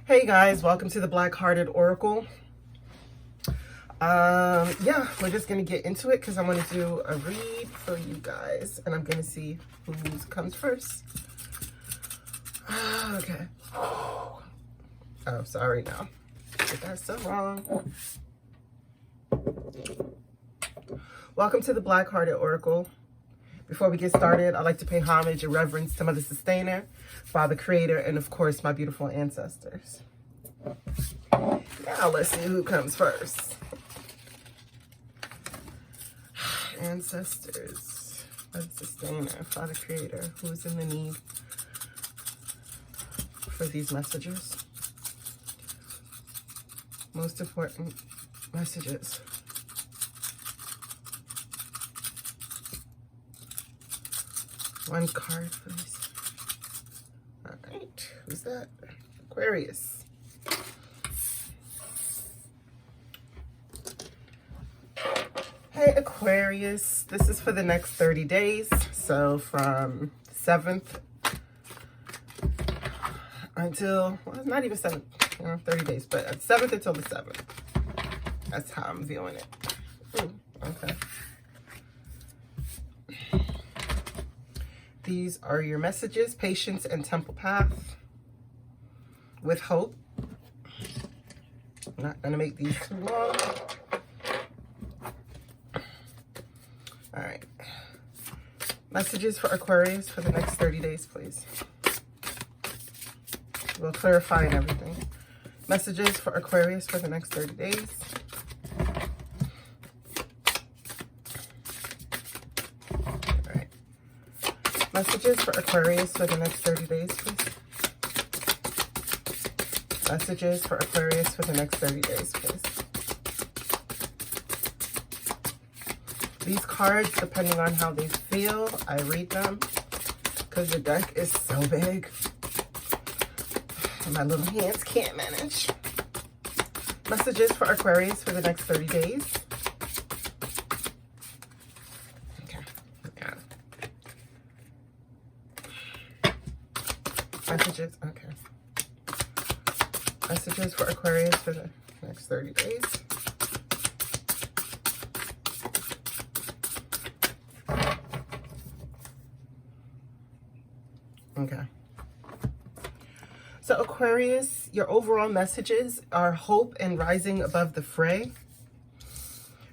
Hey guys, welcome to the Black-Hearted Oracle. Yeah, we're just gonna get into it because I want to do a read for you guys, and I'm gonna see who comes first. Okay. Oh, sorry now. Did that so wrong. Welcome to the Black-Hearted Oracle. Before we get started, I'd like to pay homage and reverence to Mother Sustainer, Father Creator, and of course, my beautiful ancestors. Now let's see who comes first. Ancestors, Mother Sustainer, Father Creator, who's in the need for these messages? Most important messages. One card, please. All right, who's that? Aquarius. Hey, Aquarius. This is for the next 30 days. So from 7th until, well, it's not even 7th, 30 days, but 7th until the 7th. That's how I'm viewing it. Okay. These are your messages: patience and temple path with hope. I'm not going to make these too long. All right. Messages for Aquarius for the next 30 days, please. We'll clarify and everything. Messages for Aquarius for the next 30 days. Messages for Aquarius for the next 30 days, please. Messages for Aquarius for the next 30 days, please. These cards, depending on how they feel, I read them because the deck is so big. My little hands can't manage. Messages for Aquarius for the next 30 days. Messages, okay. Messages for Aquarius for the next 30 days. Okay. So Aquarius, your overall messages are hope and rising above the fray,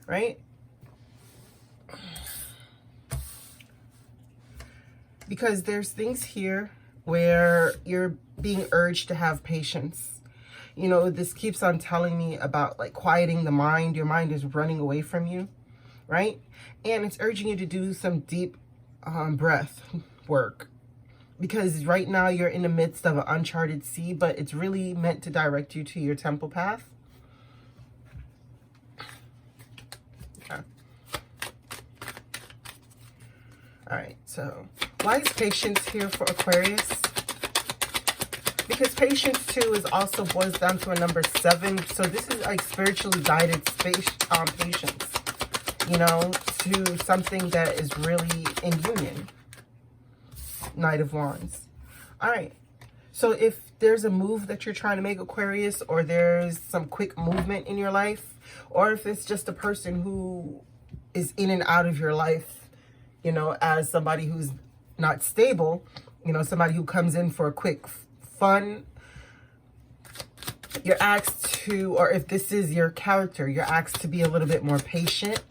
right? Because there's things here where you're being urged to have patience. You know, this keeps on telling me about like quieting the mind. Your mind is running away from you, right? And it's urging you to do some deep breath work, because right now you're in the midst of an uncharted sea, but it's really meant to direct you to your temple path. Okay. All right, so why is patience here for Aquarius? Because patience too is also boils down to a number 7. So this is like spiritually guided patience, you know, to something that is really in union. Knight of Wands. All right. So if there's a move that you're trying to make, Aquarius, or there's some quick movement in your life, or if it's just a person who is in and out of your life, you know, as somebody who's not stable, you know, somebody who comes in for a quick fun, you're asked to, or if this is your character, you're asked to be a little bit more patient.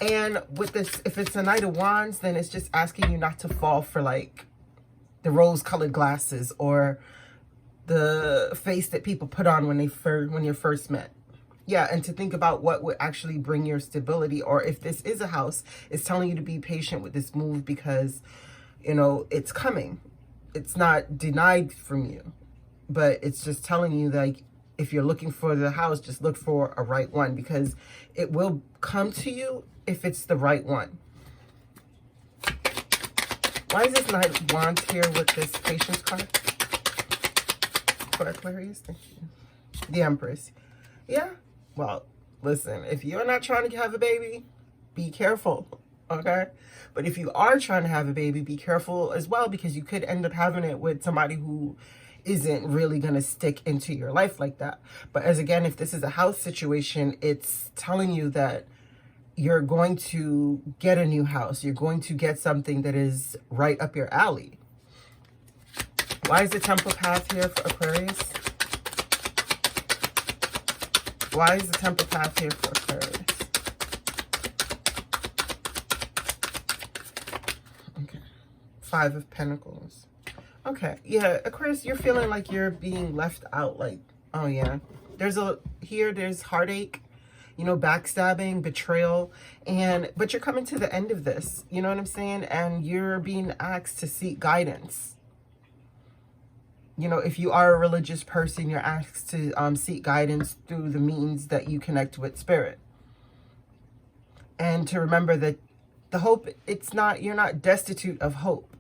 And with this, if it's a Knight of Wands, then it's just asking you not to fall for like the rose-colored glasses or the face that people put on when you're first met. Yeah, and to think about what would actually bring your stability, or if this is a house, it's telling you to be patient with this move because, you know, it's coming. It's not denied from you, but it's just telling you that if you're looking for the house, just look for a right one, because it will come to you if it's the right one. Why is this Knight of Wands here with this patience card for Aquarius? Thank you. The Empress. Yeah. Well, listen, if you're not trying to have a baby, be careful, okay? But if you are trying to have a baby, be careful as well, because you could end up having it with somebody who isn't really going to stick into your life like that. But as again, if this is a house situation, it's telling you that you're going to get a new house. You're going to get something that is right up your alley. Why is the temple path here for Aquarius? Why is the temple path here for Aquarius? Okay. 5 of Pentacles. Okay. Yeah, Aquarius, you're feeling like you're being left out. Like, oh yeah. There's heartache, you know, backstabbing, betrayal, but you're coming to the end of this. You know what I'm saying? And you're being asked to seek guidance. You know, if you are a religious person, you're asked to seek guidance through the means that you connect with spirit. And to remember that the hope, you're not destitute of hope.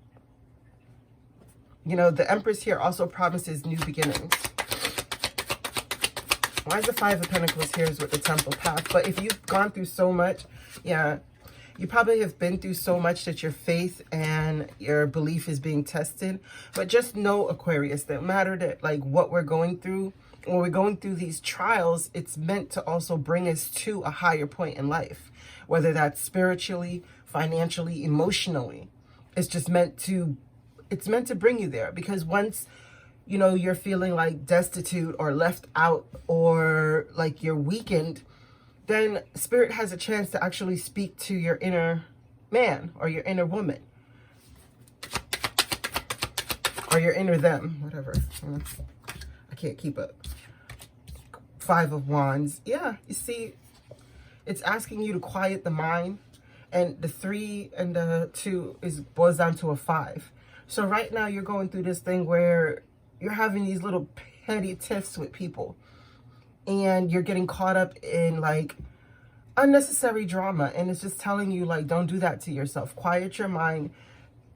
You know, the Empress here also promises new beginnings. Why is the 5 of Pentacles here is with the temple path? But if you've gone through so much, yeah, you probably have been through so much that your faith and your belief is being tested. But just know, Aquarius, that no matter that, like, what we're going through, when we're going through these trials, it's meant to also bring us to a higher point in life. Whether that's spiritually, financially, emotionally. It's just meant to, bring you there. Because once, you know, you're feeling like destitute or left out or like you're weakened, then spirit has a chance to actually speak to your inner man or your inner woman or your inner them, whatever. I can't keep up. 5 of Wands. Yeah, you see, it's asking you to quiet the mind, and the 3 and the 2 boils down to a 5. So right now you're going through this thing where you're having these little petty tiffs with people. And you're getting caught up in like unnecessary drama. And it's just telling you, like, don't do that to yourself. Quiet your mind,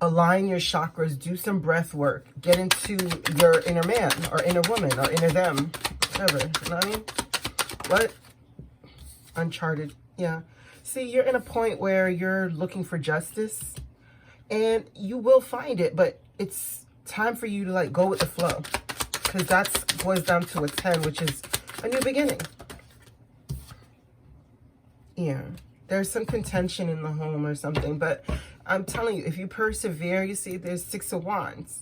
align your chakras, do some breath work, get into your inner man or inner woman or inner them, whatever. You know what I mean? What? Uncharted. Yeah. See, you're in a point where you're looking for justice and you will find it, but it's time for you to like go with the flow, because that's boils down to a 10, which is a new beginning. Yeah, there's some contention in the home or something, but I'm telling you, if you persevere, you see there's 6 of Wands.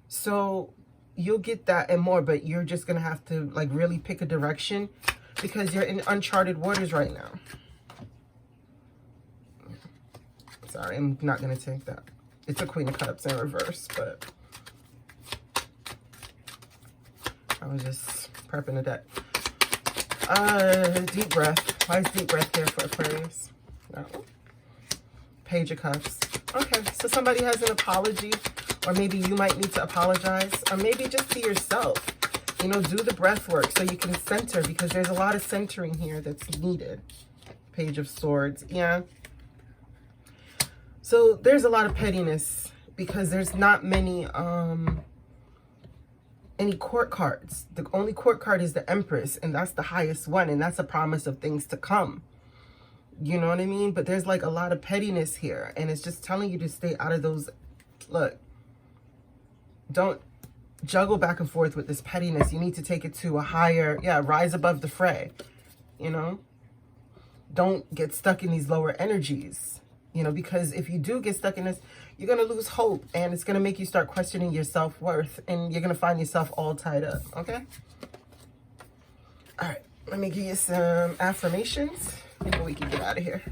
So you'll get that and more, but you're just going to have to like really pick a direction because you're in uncharted waters right now. Sorry, I'm not going to take that. It's a Queen of Cups in reverse, but I was just prepping the deck. Deep breath. Why is deep breath here for Aquarius? No. Page of Cups. Okay, so somebody has an apology, or maybe you might need to apologize, or maybe just to yourself. You know, do the breath work so you can center, because there's a lot of centering here that's needed. Page of Swords. Yeah. So there's a lot of pettiness because there's not many any court cards. The only court card is the Empress, and that's the highest one, and that's a promise of things to come. You know what I mean? But there's like a lot of pettiness here, and it's just telling you to stay out of those. Look, don't juggle back and forth with this pettiness. You need to take it to a higher, rise above the fray. You know, don't get stuck in these lower energies. You know, because if you do get stuck in this, you're going to lose hope, and it's going to make you start questioning your self-worth, and you're going to find yourself all tied up, okay? All right, let me give you some affirmations, and we can get out of here.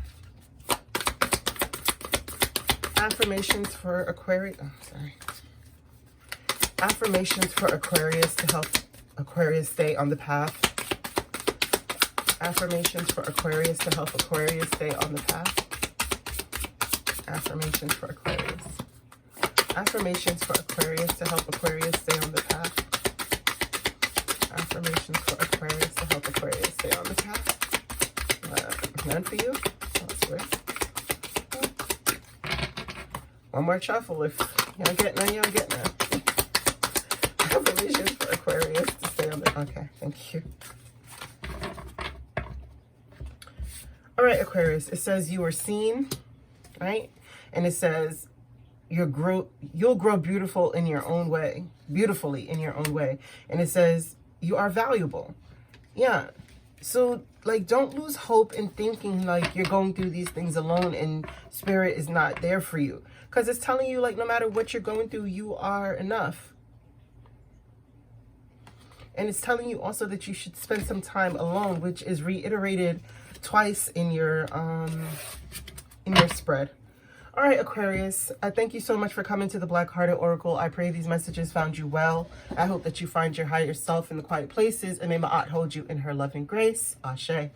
Affirmations for Aquarius. Oh, sorry. Affirmations for Aquarius to help Aquarius stay on the path. Affirmations for Aquarius to help Aquarius stay on the path. Affirmations for Aquarius. Affirmations for Aquarius to help Aquarius stay on the path. Affirmations for Aquarius to help Aquarius stay on the path. None for you? That's weird. One more shuffle. If you don't get none, you don't get none. Affirmations for Aquarius to stay on the... Okay, thank you. All right, Aquarius. It says you are seen, right? And it says you'll grow beautiful in your own way, beautifully in your own way. And it says you are valuable. Yeah. So like, don't lose hope in thinking like you're going through these things alone and spirit is not there for you, because it's telling you like no matter what you're going through, you are enough. And it's telling you also that you should spend some time alone, which is reiterated twice in your spread. All right, Aquarius, thank you so much for coming to the Black Hearted Oracle. I pray these messages found you well. I hope that you find your higher self in the quiet places, and may Ma'at hold you in her loving grace. Ashe.